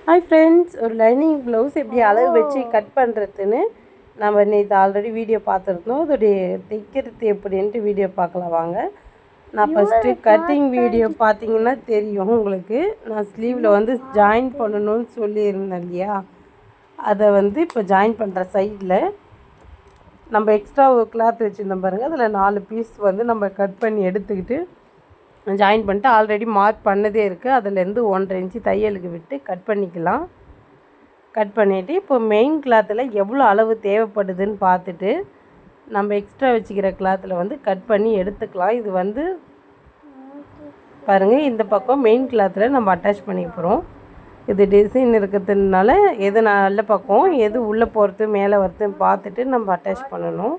Hi friends, ஒரு lining blouse எப்படி அளவு வச்சு கட் பண்ணுறதுன்னு நம்ம நேற்று ஆல்ரெடி வீடியோ பார்த்துருந்தோம். அதோடைய தைக்கிறது எப்படின்ட்டு வீடியோ பார்க்கலாம் வாங்க. நான் ஃபஸ்ட்டு கட்டிங் வீடியோ பார்த்தீங்கன்னா தெரியும் உங்களுக்கு. நான் ஸ்லீவில் வந்து ஜாயின் பண்ணணும்னு சொல்லியிருந்தேன் இல்லையா, அதை வந்து இப்போ ஜாயின் பண்ணுற சைடில் நம்ம எக்ஸ்ட்ரா ஒரு கிளாத் வச்சுருந்தோம் பாருங்கள். அதில் 4 பீஸ் வந்து நம்ம கட் பண்ணி எடுத்துக்கிட்டு ஜாயின் பண்ணிட்டு ஆல்ரெடி மார்க் பண்ணதே இருக்குது. அதுலேருந்து 1.5 இன்ச்சு தையலுக்கு விட்டு கட் பண்ணிக்கலாம். கட் பண்ணிவிட்டு இப்போ மெயின் கிளாத்தில் எவ்வளோ அளவு தேவைப்படுதுன்னு பார்த்துட்டு நம்ம எக்ஸ்ட்ரா வச்சுக்கிற கிளாத்தில் வந்து கட் பண்ணி எடுத்துக்கலாம். இது வந்து பாருங்கள், இந்த பக்கம் மெயின் கிளாத்தில் நம்ம அட்டாச் பண்ணிக்க போகிறோம். இது டிசைன் இருக்கிறதுனால எது நல்ல பக்கம் எது உள்ளே போகிறது மேலே வருதுன்னு பார்த்துட்டு நம்ம அட்டாச் பண்ணணும்.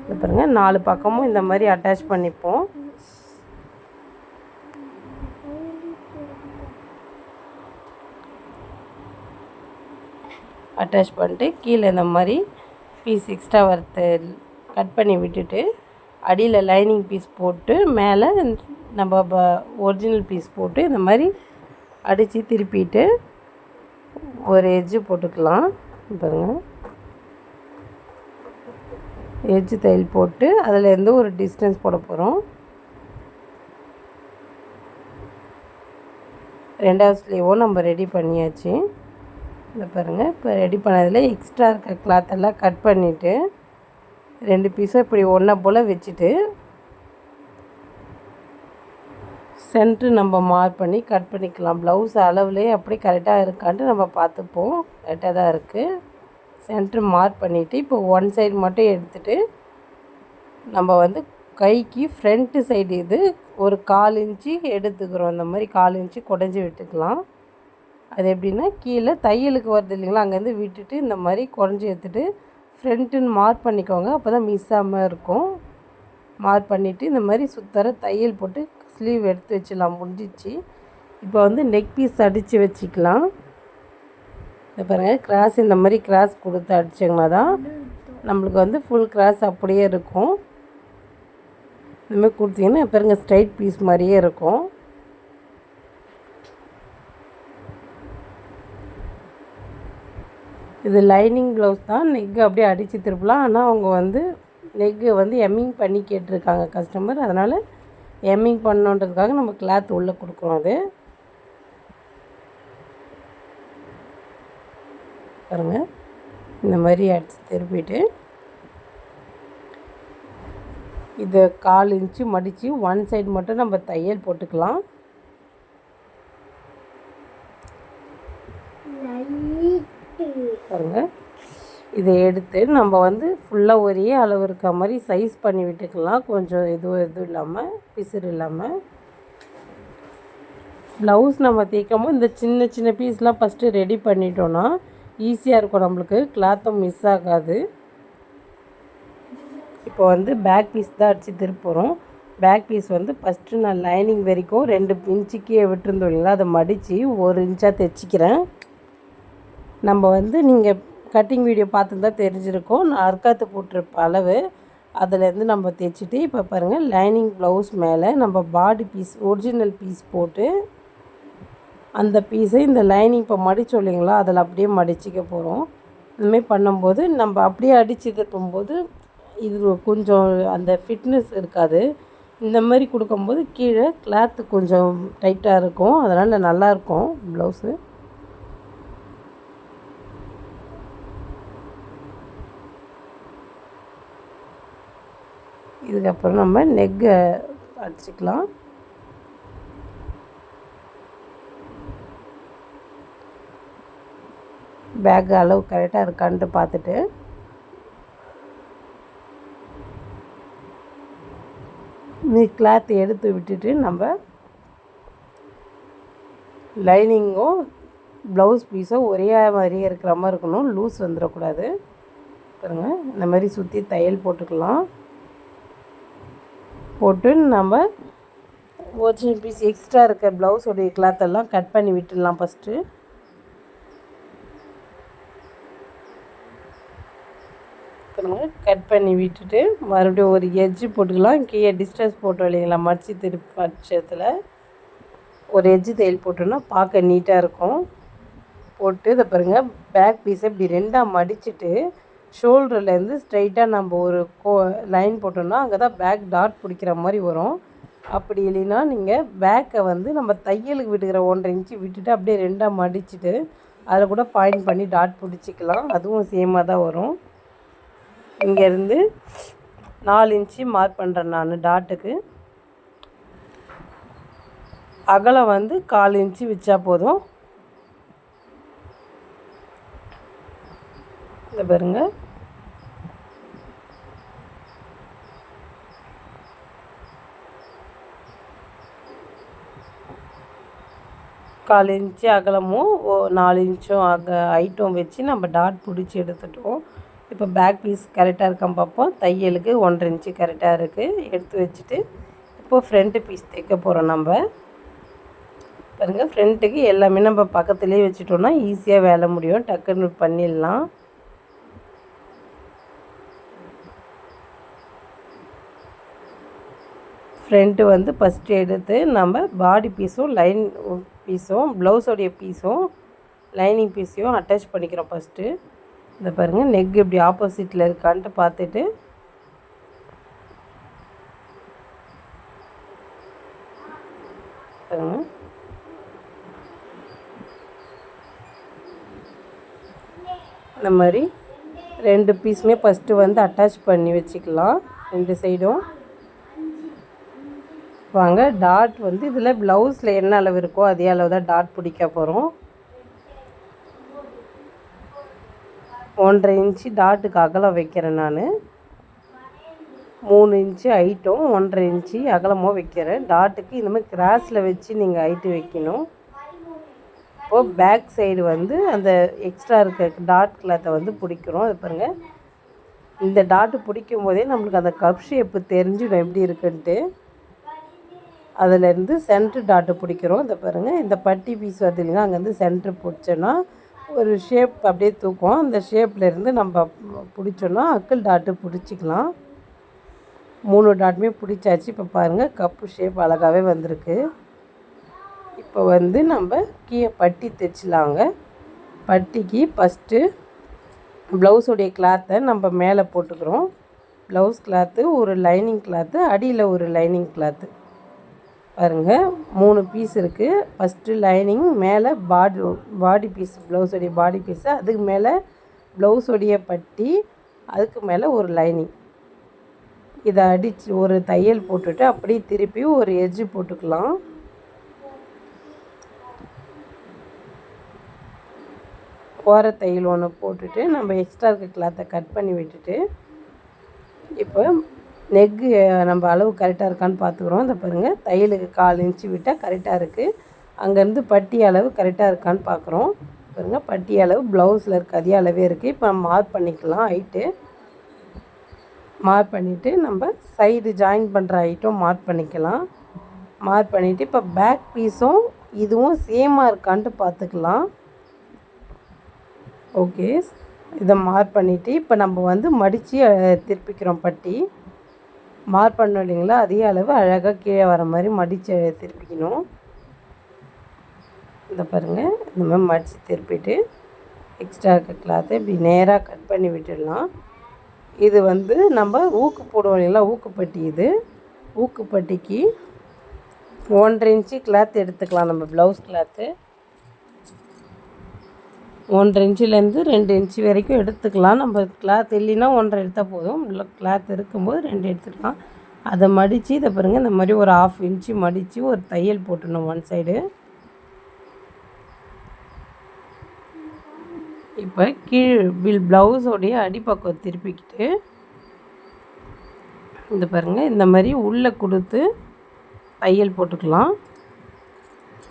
இது பாருங்கள், 4 பக்கமும் இந்த மாதிரி அட்டாச் பண்ணிப்போம். அட்டாச் பண்ணிட்டு கீழே இந்த மாதிரி பீஸ் எக்ஸ்ட்ரா வரத்து கட் பண்ணி விட்டுட்டு அடியில் லைனிங் பீஸ் போட்டு மேலே நம்ம ஒரிஜினல் பீஸ் போட்டு இந்த மாதிரி அடித்து திருப்பிட்டு ஒரு எட்ஜு போட்டுக்கலாம். பாருங்கள், எட்ஜு தையல் போட்டு அதிலேருந்து ஒரு டிஸ்டன்ஸ் போட போகிறோம். 2வது ஸ்லீவும் நம்ம ரெடி பண்ணியாச்சு. இந்த பாருங்கள், இப்போ ரெடி பண்ணதில் எக்ஸ்ட்ரா இருக்க கிளாத்தெல்லாம் கட் பண்ணிவிட்டு 2 பீஸும் இப்படி ஒன்றா போல் வச்சுட்டு சென்ட்ரு நம்ம மார்க் பண்ணி கட் பண்ணிக்கலாம். ப்ளவுஸ் அளவுலேயே அப்படி கரெக்டாக இருக்கான்ட்டு நம்ம பார்த்துப்போம். கரெக்டாக தான் இருக்குது. சென்ட்ரு மார்க் பண்ணிவிட்டு இப்போ 1 சைடு மட்டும் எடுத்துகிட்டு நம்ம வந்து கைக்கு ஃப்ரண்ட்டு சைடு இது ஒரு 1/4 இன்ச்சு எடுத்துக்கிறோம். அந்த மாதிரி 1/4 இன்ச்சு குடஞ்சி விட்டுக்கலாம். அது எப்படின்னா கீழே தையலுக்கு வருது இல்லைங்களா, அங்கேருந்து விட்டுட்டு இந்த மாதிரி குறைஞ்சி எடுத்துகிட்டு ஃப்ரண்ட்டுன்னு மார்க் பண்ணிக்கோங்க. அப்போ தான் மிஸ் ஆகாமல் இருக்கும். மார்க் பண்ணிவிட்டு இந்த மாதிரி சுத்தர தையல் போட்டு ஸ்லீவ் எடுத்து வச்சிடலாம். முடிஞ்சிச்சு. இப்போ வந்து நெக் பீஸ் அடித்து வச்சுக்கலாம். இந்த பாருங்கள், கிராஸ் இந்த மாதிரி கிராஸ் கொடுத்து அடிச்சிங்கன்னா தான் நம்மளுக்கு வந்து ஃபுல் கிராஸ் அப்படியே இருக்கும். இந்தமாதிரி கொடுத்தீங்கன்னா பாருங்கள், ஸ்ட்ரைட் பீஸ் மாதிரியே இருக்கும். இது லைனிங் ப்ளவுஸ் தான். நெக்கு அப்படியே அடித்து திருப்பலாம். ஆனால் அவங்க வந்து நெக்கு வந்து எம்மிங் பண்ணி கேட்டிருக்காங்க கஸ்டமர். அதனால் எம்மிங் பண்ணணுன்றதுக்காக நம்ம கிளாத் உள்ளே கொடுக்குறோம். அது பாருங்கள், இந்த மாதிரி அடித்து திருப்பிட்டு இதை 1/4 இன்ச்சு மடித்து 1 சைடு மட்டும் நம்ம தையல் போட்டுக்கலாம். பாருங்கள், இதை எடுத்து நம்ம வந்து ஃபுல்லாக ஒரே அளவு இருக்க மாதிரி சைஸ் பண்ணி விட்டுக்கலாம். கொஞ்சம் எதுவும் இல்லாமல் பிசுறு இல்லாமல். ப்ளவுஸ் நம்ம தைக்கும்போது இந்த சின்ன சின்ன பீஸ்லாம் ஃபஸ்ட்டு ரெடி பண்ணிட்டோன்னா ஈஸியாக இருக்கும் நம்மளுக்கு. கிளாத்தும் மிஸ் ஆகாது. இப்போ வந்து பேக் பீஸ் தான் அடித்து திருப்புறோம். பேக் பீஸ் வந்து ஃபஸ்ட்டு நான் லைனிங் வரைக்கும் 2 இன்ச்சுக்கே விட்டுருந்தோம் இல்லைங்களா, அதை மடித்து 1 இன்ச்சாக தைச்சிக்கிறேன். நம்ம வந்து நீங்கள் கட்டிங் வீடியோ பார்த்துருந்தா தெரிஞ்சிருக்கோம். நான் அர்க்காத்து போட்டிருப்ப அளவு அதிலேருந்து நம்ம தைச்சிட்டு இப்போ பாருங்கள், லைனிங் ப்ளவுஸ் மேலே நம்ம பாடி பீஸ் ஒரிஜினல் பீஸ் போட்டு அந்த பீஸை இந்த லைனிங் இப்போ மடித்தோம் இல்லைங்களா, அதில் அப்படியே மடிச்சிக்க போகிறோம். இதுமாரி பண்ணும்போது நம்ம அப்படியே அடித்து திருப்பும்போது இது கொஞ்சம் அந்த ஃபிட்னஸ் இருக்காது. இந்த மாதிரி கொடுக்கும்போது கீழே கிளாத்து கொஞ்சம் டைட்டாக இருக்கும். அதனால் நல்லாயிருக்கும் ப்ளவுஸு. இதுக்கப்புறம் நம்ம நெக்கை அடிச்சுக்கலாம். பேக் அளவு கரெக்டாக இருக்கான்ட்டு பார்த்துட்டு கிளாத் எடுத்து விட்டுட்டு நம்ம லைனிங்கும் ப்ளவுஸ் பீஸும் ஒரே மாதிரியே இருக்கிற மாதிரி இருக்கணும். லூஸ் வந்துடக்கூடாது. பாருங்கள், இந்த மாதிரி சுற்றி தையல் போட்டுக்கலாம். போட்டு நம்ம ஒரிஜினல் பீஸ் எக்ஸ்ட்ரா இருக்க ப்ளவுஸோடைய கிளாத்தெல்லாம் கட் பண்ணி விட்டுடலாம். ஃபஸ்ட்டு கட் பண்ணி விட்டுட்டு மறுபடியும் ஒரு எட்ஜு போட்டுக்கலாம். கீழே டிஸ்டன்ஸ் போட்டோம் இல்லைங்களா, மடித்து திருப்பி பட்சத்தில் ஒரு எட்ஜு தையல் போட்டோன்னா பார்க்க நீட்டாக இருக்கும். போட்டு இதை பாருங்கள் பேக் பீஸை இப்படி ரெண்டாக மடிச்சுட்டு ஷோல்டர்லேருந்து ஸ்ட்ரைட்டாக நம்ம ஒரு லைன் போட்டோம்னா அங்கே தான் பேக் டாட் பிடிக்கிற மாதிரி வரும். அப்படி இல்லைன்னா நீங்கள் பேக்கை வந்து நம்ம தையலுக்கு விட்டுக்கிற 1.5 இன்ச்சு விட்டுட்டு அப்படியே ரெண்டாக மடிச்சுட்டு அதில் கூட பாயிண்ட் பண்ணி டாட் பிடிச்சிக்கலாம். அதுவும் சேமாக தான் வரும். இங்கேருந்து 4 இன்ச்சு மார்க் பண்ணுறேன் நான் டாட்டுக்கு. அகலம் வந்து 1/4 இன்ச்சு வச்சா போதும். இந்த பாருங்க கால் இன்ச்சு அகலமும் 4 இன்ச்சும் ஹைட்டும் வச்சு நம்ம டாட் பிடிச்சி எடுத்துட்டோம். இப்போ பேக் பீஸ் கரெக்டாக இருக்கான்னு பார்ப்போம். தையலுக்கு 1.5 இன்ச்சு கரெக்டாக இருக்குது. எடுத்து வச்சுட்டு இப்போது ஃப்ரண்ட்டு பீஸ் தைக்க போகிறோம். நம்ம பாருங்கள் ஃப்ரண்ட்டுக்கு எல்லாமே நம்ம பக்கத்துலேயே வச்சுட்டோம்னா ஈஸியாக வேலை முடியும், டக்குன்னு பண்ணிடலாம். ஃப்ரண்ட்டு வந்து ஃபஸ்ட்டு எடுத்து நம்ம பாடி பீஸும் பீஸும் ப்ளவுஸோடைய பீஸும் லைனிங் பீஸையும் அட்டாச் பண்ணிக்கிறோம் ஃபஸ்ட்டு. இந்த பாருங்கள் நெக் இப்படி ஆப்போசிட்டில் இருக்கான்ட்டு பார்த்துட்டு பாருங்கள் இந்த மாதிரி 2 பீஸுமே ஃபஸ்ட்டு வந்து அட்டாச் பண்ணி வச்சுக்கலாம் 2 சைடும். வாங்க டாட் வந்து இதில் ப்ளவுஸில் என்ன அளவு இருக்கோ அதே அளவு தான் டாட் பிடிக்க போகிறோம். 1.5 இன்ச்சு டாட்டுக்கு அகலம் வைக்கிறேன் நான். 3 இன்ச்சு ஹைட்டும் 1.5 இன்ச்சு அகலமும் வைக்கிறேன். டாட்டுக்கு இந்த மாதிரி கிராஸில் வச்சு நீங்கள் ஹைட்டு வைக்கணும். இப்போது பேக் சைடு வந்து அந்த எக்ஸ்ட்ரா இருக்க டாட் கிளாத்தை வந்து பிடிக்கிறோம். அது பாருங்கள் இந்த டாட்டு பிடிக்கும் போதே நம்மளுக்கு அந்த கப் ஷேப்பு தெரிஞ்சிடும் எப்படி இருக்குன்ட்டு. அதிலேருந்து சென்ட்ரு டாட்டு பிடிக்கிறோம். இந்த பாருங்கள் இந்த பட்டி பீஸ் வருது இல்லைங்க, அங்கேருந்து சென்ட்ரு பிடிச்சோன்னா ஒரு ஷேப் அப்படியே தூக்கும். அந்த ஷேப்லேருந்து நம்ம பிடிச்சோன்னா அக்கிள் டாட்டு பிடிச்சிக்கலாம். 3 டாட்டுமே பிடிச்சாச்சு. இப்போ பாருங்கள் கப்பு ஷேப் அழகாகவே வந்திருக்கு. இப்போ வந்து நம்ம கீழே பட்டி தைச்சிலாங்க. பட்டிக்கு ஃபஸ்ட்டு ப்ளவுஸுடைய கிளாத்தை நம்ம மேலே போட்டுக்கிறோம். ப்ளவுஸ் கிளாத்து, ஒரு லைனிங் கிளாத்து, அடியில் ஒரு லைனிங் கிளாத்து. பாருங்கள் 3 பீஸ் இருக்குது. ஃபஸ்ட்டு லைனிங், மேலே பாடி பீஸ், ப்ளவுஸோடைய பாடி பீஸு, அதுக்கு மேலே ப்ளவுஸோடைய பட்டி, அதுக்கு மேலே ஒரு லைனிங். இதை அடித்து ஒரு தையல் போட்டுட்டு அப்படியே திருப்பி ஒரு எட்ஜு போட்டுக்கலாம். ஓர தையல் ஒன்று போட்டுட்டு நம்ம எக்ஸ்ட்ரா இருக்க கிளாத்தை கட் பண்ணி விட்டுட்டு இப்போ நெக்கு நம்ம அளவு கரெக்டாக இருக்கான்னு பார்த்துக்குறோம். இந்த பாருங்கள் தையலுக்கு 1/4 இன்ச்சு விட்டால் கரெக்டாக இருக்குது. அங்கேருந்து பட்டி அளவு கரெக்டாக இருக்கான்னு பார்க்குறோம். பாருங்கள் பட்டி அளவு ப்ளவுஸில் இருக்க அதே அளவே இருக்குது. இப்போ நம்ம மார்க் பண்ணிக்கலாம். ஹைட்டு மார்க் பண்ணிவிட்டு நம்ம சைடு ஜாயின் பண்ணுற ஹைட்டும் மார்க் பண்ணிக்கலாம். மார்க் பண்ணிவிட்டு இப்போ பேக் பீஸும் இதுவும் சேமாக இருக்கான்ட்டு பார்த்துக்கலாம். ஓகே, இதை மார்க் பண்ணிவிட்டு இப்போ நம்ம வந்து மடித்து திருப்பிக்கிறோம். பட்டி மார்க் பண்ணோம் இல்லைங்களா, அதே அளவு அழகாக கீழே வர மாதிரி மடித்து திருப்பிக்கணும். இந்த பாருங்கள் இந்த மாதிரி மடித்து திருப்பிட்டு எக்ஸ்ட்ரா இருக்க கிளாத்தை இப்படி நேராக கட் பண்ணி விட்டுடலாம். இது வந்து நம்ம ஊக்கு போடுவோம் இல்லைங்களா, ஊக்குப்பட்டி. இது ஊக்குப்பட்டிக்கு 1.5 இன்ச்சு கிளாத் எடுத்துக்கலாம். நம்ம ப்ளவுஸ் கிளாத்து 1.5 இன்ச்சிலேருந்து 2 இன்ச்சு வரைக்கும் எடுத்துக்கலாம். நம்ம கிளாத் இல்லைன்னா 1.5 எடுத்தால் போதும். கிளாத் இருக்கும்போது 2 எடுத்துக்கலாம். அதை மடித்து இதை பாருங்கள் இந்த மாதிரி ஒரு 1/2 இன்ச்சு மடித்து ஒரு தையல் போட்டுடணும் ஒன் சைடு. இப்போ ப்ளவுஸோடைய அடிப்பக்கம் திருப்பிக்கிட்டு இந்த பாருங்கள் இந்த மாதிரி உள்ளே கொடுத்து தையல் போட்டுக்கலாம்.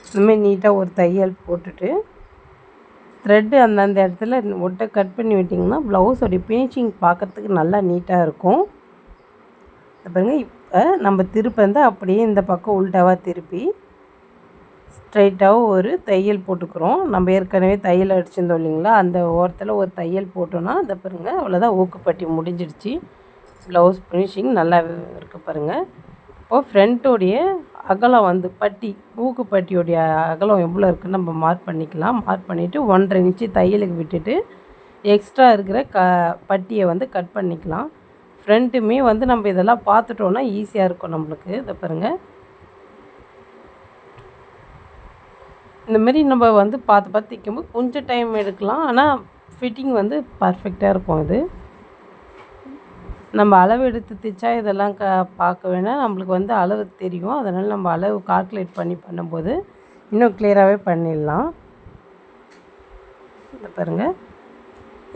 இந்தமாதிரி நீட்டாக ஒரு தையல் போட்டுட்டு த்ரெட்டு அந்தந்த இடத்துல ஒட்டை கட் பண்ணி விட்டிங்கன்னா ப்ளவுஸோடைய ஃபினிஷிங் பார்க்குறதுக்கு நல்லா நீட்டாக இருக்கும். பாருங்கள் இப்போ நம்ம திருப்பந்து அப்படியே இந்த பக்கம் உள்டாவாக திருப்பி ஸ்ட்ரைட்டாகவும் ஒரு தையல் போட்டுக்கிறோம். நம்ம ஏற்கனவே தையல் அடிச்சிருந்தோம் இல்லைங்களா, அந்த ஓரத்தில் ஒரு தையல் போட்டோன்னா அதை பாருங்கள் அவ்வளோதான், ஊக்குப்பட்டி முடிஞ்சிடுச்சு. ப்ளவுஸ் ஃபினிஷிங் நல்லா இருக்குது பாருங்கள். இப்போது ஃப்ரண்ட்டோடைய அகலம் வந்து பட்டி ஊக்கு பட்டியோடைய அகலம் எவ்வளோ இருக்குதுன்னு நம்ம மார்க் பண்ணிக்கலாம். மார்க் பண்ணிவிட்டு 1.5 இன்ச்சு தையலுக்கு விட்டுட்டு எக்ஸ்ட்ரா இருக்கிற பட்டியை வந்து கட் பண்ணிக்கலாம். ஃப்ரண்ட்டுமே வந்து நம்ம இதெல்லாம் பார்த்துட்டோன்னா ஈஸியாக இருக்கும் நம்மளுக்கு. இதை பாருங்கள், இந்தமாரி நம்ம வந்து பார்த்து பார்த்து தைக்கும்போது கொஞ்சம் டைம் எடுக்கலாம். ஆனால் ஃபிட்டிங் வந்து பர்ஃபெக்டாக இருக்கும். இது நம்ம அளவு எடுத்து தைச்சா இதெல்லாம் பார்க்க வேணாம், நம்மளுக்கு வந்து அளவு தெரியும். அதனால் நம்ம அளவு கால்குலேட் பண்ணி பண்ணும்போது இன்னும் கிளியராகவே பண்ணிடலாம். இதை பாருங்கள்,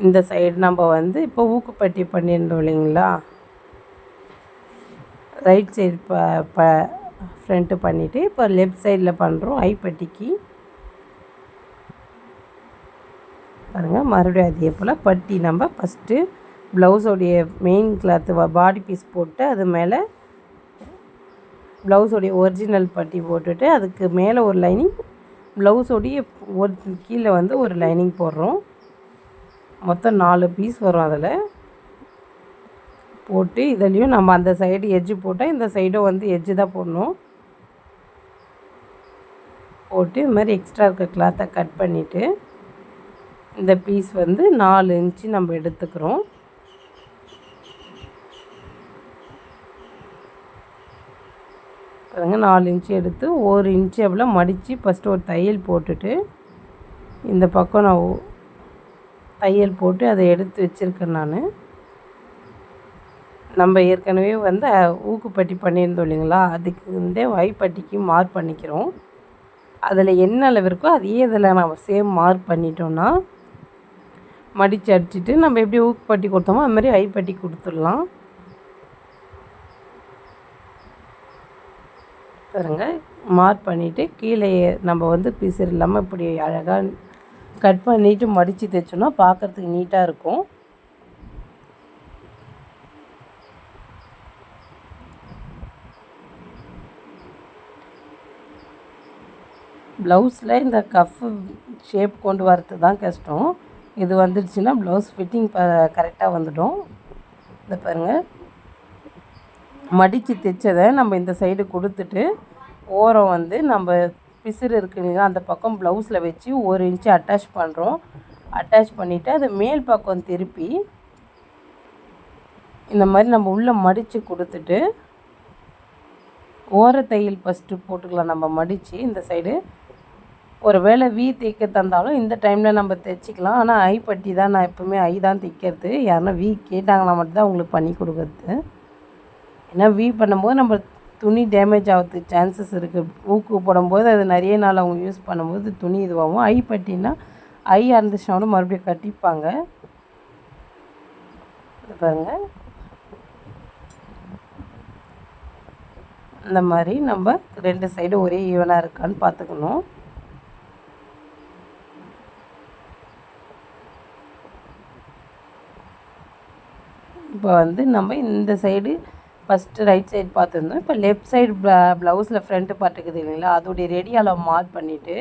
இந்த சைடு நம்ம வந்து இப்போ ஊக்குப்பட்டி பண்ணியிருந்தோம் இல்லைங்களா, ரைட் சைடு ஃப்ரண்ட்டு பண்ணிவிட்டு இப்போ லெஃப்ட் சைடில் பண்ணுறோம் ஐப்பட்டிக்கு. பாருங்கள், மறுபடியும் அதே போல் பட்டி நம்ம ஃபஸ்ட்டு ப்ளவுஸோடைய மெயின் கிளாத்து பாடி பீஸ் போட்டு அது மேலே ப்ளவுஸோடைய ஒரிஜினல் பட்டி போட்டுட்டு அதுக்கு மேலே ஒரு லைனிங், ப்ளவுஸோடைய கீழே வந்து ஒரு லைனிங் போடுறோம். மொத்தம் 4 பீஸ் வரும். அதில் போட்டு இதுலேயும் நம்ம அந்த சைடு எட்ஜு போட்டால் இந்த சைடும் வந்து எட்ஜு தான் போடணும். போட்டு இது மாதிரி எக்ஸ்ட்ரா இருக்க கிளாத்தை கட் பண்ணிவிட்டு இந்த பீஸ் வந்து 4 இன்ச்சு நம்ம எடுத்துக்கிறோம். பாருங்கள், 4 இன்ச்சு எடுத்து 1 இன்ச்சு எவ்வளோ மடித்து ஃபஸ்ட்டு ஒரு தையல் போட்டுட்டு இந்த பக்கம் நான் தையல் போட்டு அதை எடுத்து வச்சுருக்கேன். நம்ம ஏற்கனவே வந்து ஊக்குப்பட்டி பண்ணியிருந்தோம் இல்லைங்களா, அதுக்கு வந்து வாய்ப்பட்டிக்கு மார்க் பண்ணிக்கிறோம். அதில் என்ன அளவு இருக்கோ அதே இதில் நம்ம சேம் மார்க் பண்ணிட்டோன்னா மடித்து அடிச்சுட்டு நம்ம எப்படி ஊக்குப்பட்டி கொடுத்தோமோ அது மாதிரி ஐப்பட்டி கொடுத்துடலாம். பாருங்க, மார்க் பண்ணிவிட்டு கீழே நம்ம வந்து பிசுறு இல்லாமல் இப்படி அழகாக கட் பண்ணிவிட்டு மடித்து தைச்சோன்னா பார்க்குறதுக்கு நீட்டாக இருக்கும். ப்ளவுஸில் இந்த கஃப்பு ஷேப் கொண்டு வரது தான் கஷ்டம். இது வந்துடுச்சுன்னா ப்ளவுஸ் ஃபிட்டிங் கரெக்டாக வந்துடும். இந்த பாருங்கள், மடித்து தைச்சதை நம்ம இந்த சைடு கொடுத்துட்டு ஓரம் வந்து நம்ம பிசுறு இருக்கு இல்லைங்களா அந்த பக்கம் ப்ளவுஸில் வச்சு 1 இன்ச்சு அட்டாச் பண்ணுறோம். அட்டாச் பண்ணிவிட்டு அதை மேல் பக்கம் திருப்பி இந்த மாதிரி நம்ம உள்ளே மடித்து கொடுத்துட்டு ஓர தையல் ஃபஸ்ட்டு போட்டுக்கலாம். நம்ம மடித்து இந்த சைடு ஒரு வேளை தைக்க தந்தாலும் இந்த டைமில் நம்ம தைச்சிக்கலாம். ஆனால் ஐப்பட்டி தான் நான் எப்போவுமே தான் தைக்கிறது. யாருன்னா கேட்டாங்கன்னா மட்டும்தான் உங்களுக்கு பண்ணி கொடுக்குறது. ஏன்னா பண்ணும்போது நம்ம துணி டேமேஜ் ஆகிறதுக்கு சான்சஸ் இருக்குது. ஊக்கு போடும்போது அது நிறைய நாள் அவங்க யூஸ் பண்ணும்போது துணி இதுவாகும். ஐப்பட்டின்னா இருந்துச்சுன்னா கூட மறுபடியும் கட்டிப்பாங்க. பாருங்கள், இந்த மாதிரி நம்ம 2 சைடு ஒரே ஈவனாக இருக்கான்னு பார்த்துக்கணும். இப்போ வந்து நம்ம இந்த சைடு ஃபஸ்ட்டு ரைட் சைடு பார்த்துருந்தோம். இப்போ லெஃப்ட் சைடு ப்ளவுஸில் ஃப்ரண்ட்டு பார்த்துக்குது இல்லைங்களா, அதோடைய ரெடி அளவு மார்க் பண்ணிவிட்டு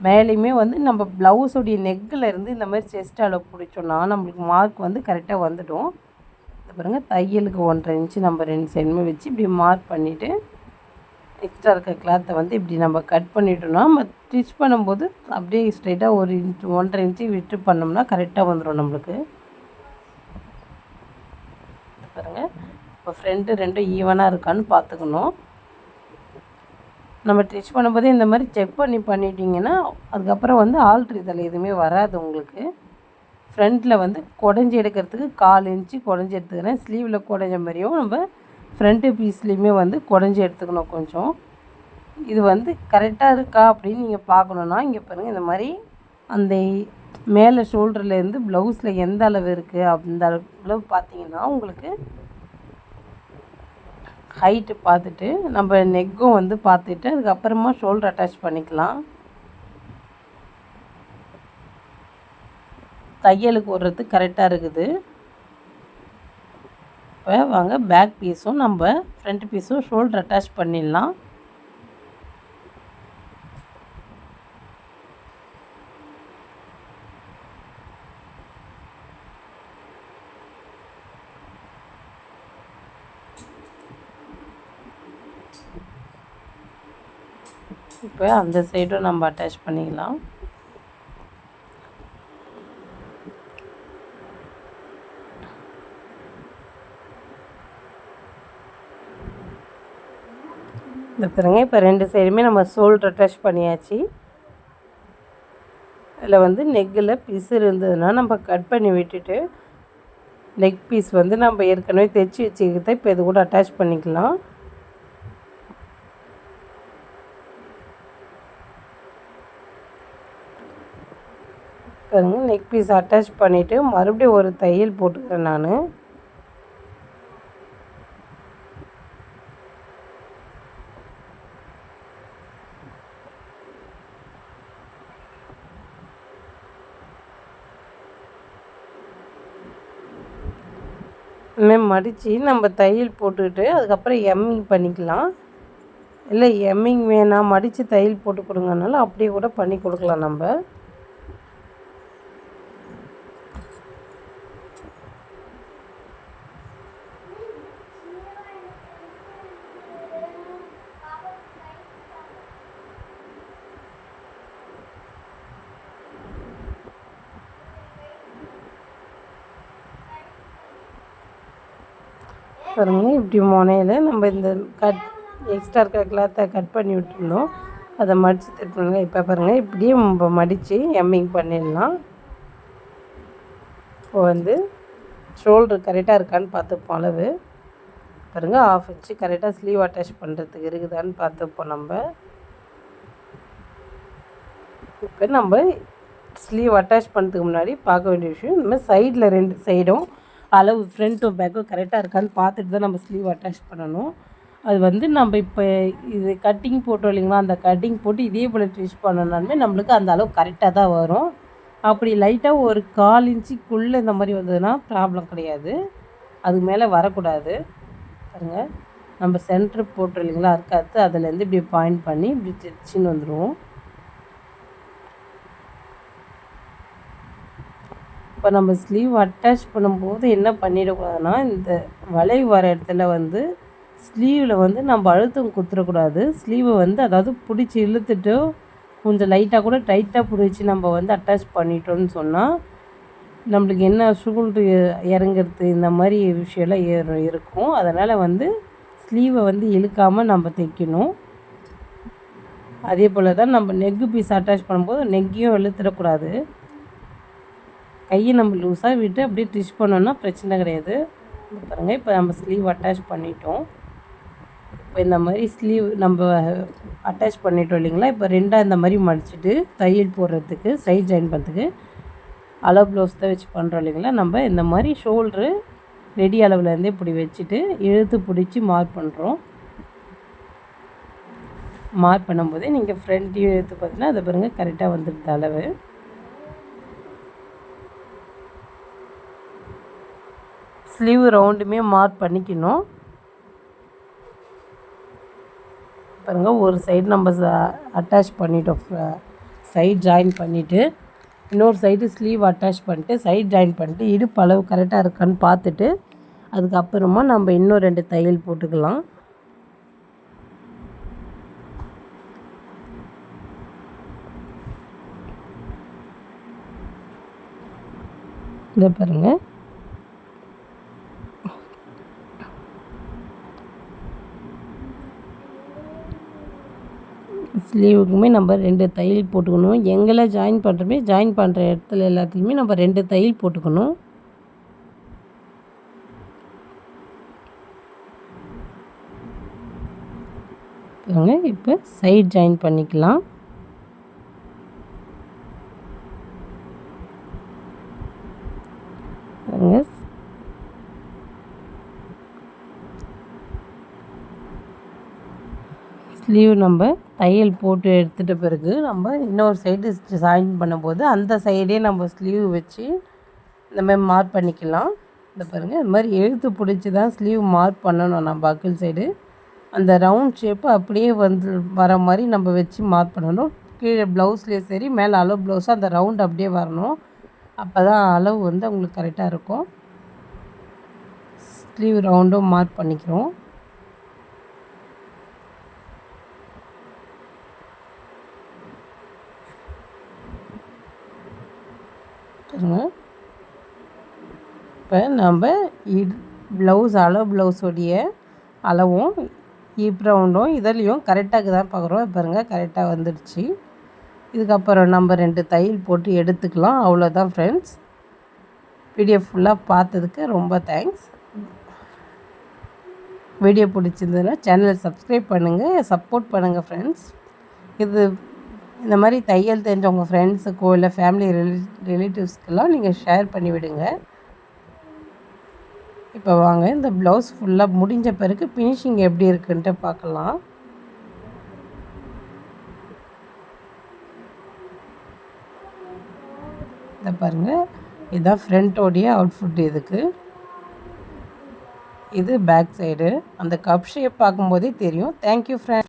மேலேயுமே வந்து நம்ம ப்ளவுஸோடைய நெக்கில் இருந்து இந்த மாதிரி செஸ்ட் அளவு பிடிச்சோன்னா நம்மளுக்கு மார்க் வந்து கரெக்டாக வந்துடும். பாருங்கள், தையலுக்கு 1.5 இன்ச்சு நம்ம 2 சைடுமே வச்சு இப்படி மார்க் பண்ணிவிட்டு எக்ஸ்ட்ரா இருக்க கிளாத்தை வந்து இப்படி நம்ம கட் பண்ணிட்டோம்னா நம்ம ஸ்டிச் பண்ணும்போது அப்படியே ஸ்ட்ரைட்டாக 1 இன்ச்சு 1.5 இன்ச்சு விட்டு பண்ணோம்னா கரெக்டாக வந்துடும் நம்மளுக்கு. பாருங்கள், இப்போ ஃப்ரண்ட்டு 2 ஈவனாக இருக்கான்னு பார்த்துக்கணும். நம்ம ஸ்டிச் பண்ணும்போதே இந்த மாதிரி செக் பண்ணிட்டீங்கன்னா அதுக்கப்புறம் வந்து ஆல்ட்ரு இதில் எதுவுமே வராது உங்களுக்கு. ஃப்ரண்ட்டில் வந்து குடஞ்சி எடுக்கிறதுக்கு 1/4 இன்ச்சு குடஞ்சி எடுத்துக்கிறேன். ஸ்லீவில் குடஞ்ச மாதிரியும் நம்ம ஃப்ரண்ட்டு பீஸ்லேயுமே வந்து குடஞ்சி எடுத்துக்கணும் கொஞ்சம். இது வந்து கரெக்டாக இருக்கா அப்படின்னு நீங்கள் பார்க்கணுன்னா இங்கே பாருங்கள், இந்த மாதிரி அந்த மேலே ஷோல்டர்லேருந்து ப்ளவுஸில் எந்த அளவு இருக்குது அந்த அளவு பார்த்தீங்கன்னா உங்களுக்கு ஹைட்டு பார்த்துட்டு நம்ம நெக்கும் வந்து பார்த்துட்டு அதுக்கப்புறமா ஷோல்டர் அட்டாச் பண்ணிக்கலாம். தையலுக்கு ஓடுறது கரெக்டாக இருக்குது. இப்போ வாங்க பேக் பீஸும் நம்ம ஃப்ரண்ட் பீஸும் ஷோல்டர் அட்டாச் பண்ணிடலாம். இப்போ அந்த சைடும் நம்ம அட்டாச் பண்ணிக்கலாம். இந்த பாருங்க, இப்போ 2 சைடுமே நம்ம ஷோல்டர் அட்டாச் பண்ணியாச்சு. இதில் வந்து நெக்கில் பிசு இருந்ததுன்னா நம்ம கட் பண்ணி விட்டுட்டு நெக் பீஸ் வந்து நம்ம ஏற்கனவே தைச்சி வச்சுக்கிட்ட இப்போ இது கூட அட்டாச் பண்ணிக்கலாம். பாருங்க, நெக் பீஸ் அட்டாச் பண்ணிவிட்டு மறுபடியும் ஒரு தையல் போட்டுக்கிறேன் நான். இனிமேல் மடித்து நம்ம தையல் போட்டுக்கிட்டு அதுக்கப்புறம் எம்மிங் பண்ணிக்கலாம். இல்லை எம்மிங் வேணாம் மடித்து தையல் போட்டு கொடுங்கனாலும் அப்படியே கூட பண்ணி கொடுக்கலாம் நம்ம. பாருங்க, இப்படி முனையில் நம்ம இந்த எக்ஸ்ட்ரா இருக்கிற கிளாத்தை கட் பண்ணி விட்டுருந்தோம், அதை மடித்து தைக்கணுங்க. இப்போ பாருங்கள், இப்படியே நம்ம மடித்து எம்மிங் பண்ணிடலாம். இப்போ வந்து ஷோல்டர் கரெக்டாக இருக்கான்னு பார்த்துப்போம் அளவு. பாருங்கள், 1/2 இன்ச்சு கரெக்டாக ஸ்லீவ் அட்டாச் பண்ணுறதுக்கு இருக்குதான்னு பார்த்துப்போம் நம்ம. இப்போ நம்ம ஸ்லீவ் அட்டாச் பண்ணுறதுக்கு முன்னாடி பார்க்க வேண்டிய விஷயம், இந்த மாதிரி சைடில் 2 சைடும் அளவு ஃப்ரண்ட்டும் பேக்கும் கரெக்டாக இருக்கான்னு பார்த்துட்டு தான் நம்ம ஸ்லீவ் அட்டாச் பண்ணணும். அது வந்து நம்ம இப்போ இது கட்டிங் போட்டோம் இல்லைங்களா, அந்த கட்டிங் போட்டு இதே போல் ஸ்டிச் பண்ணோன்னாலுமே நம்மளுக்கு அந்த அளவு கரெக்டாக தான் வரும். அப்படி லைட்டாக ஒரு 1/4 இன்ச்சுக்குள்ளே இந்த மாதிரி வந்ததுன்னா ப்ராப்ளம் கிடையாது, அது மேலே வரக்கூடாது. பாருங்கள், நம்ம சென்ட்ரு போட்டோம் இல்லைங்களா, அதுக்கு அதுலேருந்து இப்படி பாயிண்ட் பண்ணி இப்படி தைச்சின்னு வந்துடுவோம். இப்போ நம்ம ஸ்லீவ் அட்டாச் பண்ணும்போது என்ன பண்ணிடக்கூடாதுன்னா, இந்த வளைவு வர இடத்துல வந்து ஸ்லீவில் வந்து நம்ம அழுத்தம் குத்துறக்கூடாது. ஸ்லீவை வந்து அதாவது பிடிச்சி இழுத்துட்டு கொஞ்சம் லைட்டாக கூட டைட்டாக பிடிச்சி நம்ம வந்து அட்டாச் பண்ணிட்டோன்னு சொன்னால் நம்மளுக்கு என்ன ஷோல்ட்ரு இறங்குறது இந்த மாதிரி விஷயம்லாம் இருக்கும். அதனால் வந்து ஸ்லீவை வந்து இழுக்காமல் நம்ம தைக்கணும். அதே போல் தான் நம்ம நெக்கு பீஸ் அட்டாச் பண்ணும்போது நெக்கையும் இழுத்துடக்கூடாது. கையை நம்ம லூஸாக விட்டு அப்படியே ஸ்டிச் பண்ணோன்னா பிரச்சனை கிடையாது. பாருங்கள், இப்போ நம்ம ஸ்லீவ் அட்டாச் பண்ணிட்டோம். இப்போ இந்த மாதிரி ஸ்லீவ் நம்ம அட்டாச் பண்ணிட்டோம் இல்லைங்களா, இப்போ 2ஆக இந்த மாதிரி மடிச்சுட்டு தையல் போடுறதுக்கு சைட் ஜாயின் பண்ணுறதுக்கு அளவு ப்ளவுஸ் தான் வச்சு பண்ணுறோம் இல்லைங்களா, நம்ம இந்த மாதிரி ஷோல்ட்ரு ரெடி அளவுலேருந்தே இப்படி வச்சுட்டு இழுத்து பிடிச்சி மார்க் பண்ணுறோம். மார்க் பண்ணும்போதே நீங்கள் ஃப்ரண்ட்டையும் எடுத்து பார்த்தீங்கன்னா அதை பாருங்கள் கரெக்டாக வந்துடுது அளவு. ஸ்லீவ் ரவுண்டுமே மார்க் பண்ணிக்கணும். பாருங்கள், ஒரு சைடு நம்ம அட்டாச் பண்ணிட்டோம், சைட் ஜாயின் பண்ணிவிட்டு இன்னொரு சைடு ஸ்லீவ் அட்டாச் பண்ணிட்டு சைட் ஜாயின் பண்ணிட்டு இடுப்பு அளவு கரெக்டாக இருக்கான்னு பார்த்துட்டு அதுக்கப்புறமா நம்ம இன்னும் 2 தையல் போட்டுக்கலாம். இதை பாருங்கள், ஸ்லீவுக்குமே நம்ம 2 தையல் போட்டுக்கணும். எங்கே ஜாயின் பண்ணுறோமே ஜாயின் பண்ணுற இடத்துல எல்லாத்துலேயுமே நம்ம 2 தையல் போட்டுக்கணும். பாருங்க, இப்போ சைட் ஜாயின் பண்ணிக்கலாம். பாருங்க, ஸ்லீவ் நம்ம தையல் போட்டு எடுத்துகிட்ட பிறகு நம்ம இன்னொரு சைடு ஜாயின் பண்ணும்போது அந்த சைடே நம்ம ஸ்லீவ் வச்சு இந்த மாதிரி மார்க் பண்ணிக்கலாம். இந்த பாருங்கள், இந்த மாதிரி எழுத்து பிடிச்சி தான் ஸ்லீவ் மார்க் பண்ணணும். நம்ம அக்கிள் சைடு அந்த ரவுண்ட் ஷேப்பு அப்படியே வந்து வர மாதிரி நம்ம வச்சு மார்க் பண்ணணும். கீழே ப்ளவுஸ்லேயே சரி மேலே அளவு ப்ளவுஸாக அந்த ரவுண்ட் அப்படியே வரணும். அப்போ தான் அளவு வந்து உங்களுக்கு கரெக்டாக இருக்கும். ஸ்லீவ் ரவுண்டும் மார்க் பண்ணிக்கிறோம். இப்போ நம்ம ப்ளவுஸோடைய அளவும் ரவுண்டும் இதுலேயும் கரெக்டாக தான் பார்க்குறோம். பாருங்கள், கரெக்டாக வந்துடுச்சு. இதுக்கப்புறம் நம்ம 2 தையல் போட்டு எடுத்துக்கலாம். அவ்வளோதான் ஃப்ரெண்ட்ஸ். வீடியோ ஃபுல்லாக பார்த்ததுக்கு ரொம்ப தேங்க்ஸ். வீடியோ பிடிச்சிருந்ததுன்னா சேனலை சப்ஸ்கிரைப் பண்ணுங்கள், சப்போர்ட் பண்ணுங்கள் ஃப்ரெண்ட்ஸ். இந்த மாதிரி தையல் தெரிஞ்ச உங்கள் ஃப்ரெண்ட்ஸுக்கோ இல்லை ஃபேமிலி ரிலேட்டிவ்ஸ்க்கெல்லாம் நீங்கள் ஷேர் பண்ணி விடுங்க. இப்போ வாங்க இந்த ப்ளவுஸ் ஃபுல்லாக முடிஞ்ச பிறகு ஃபினிஷிங் எப்படி இருக்குன்ட்டு பார்க்கலாம். இதை பாருங்கள், இதுதான் ஃப்ரண்ட்டோடைய அவுட்ஃபுட். இது பேக் சைடு. அந்த கப் ஷேப் பார்க்கும்போதே தெரியும். Thank you friends.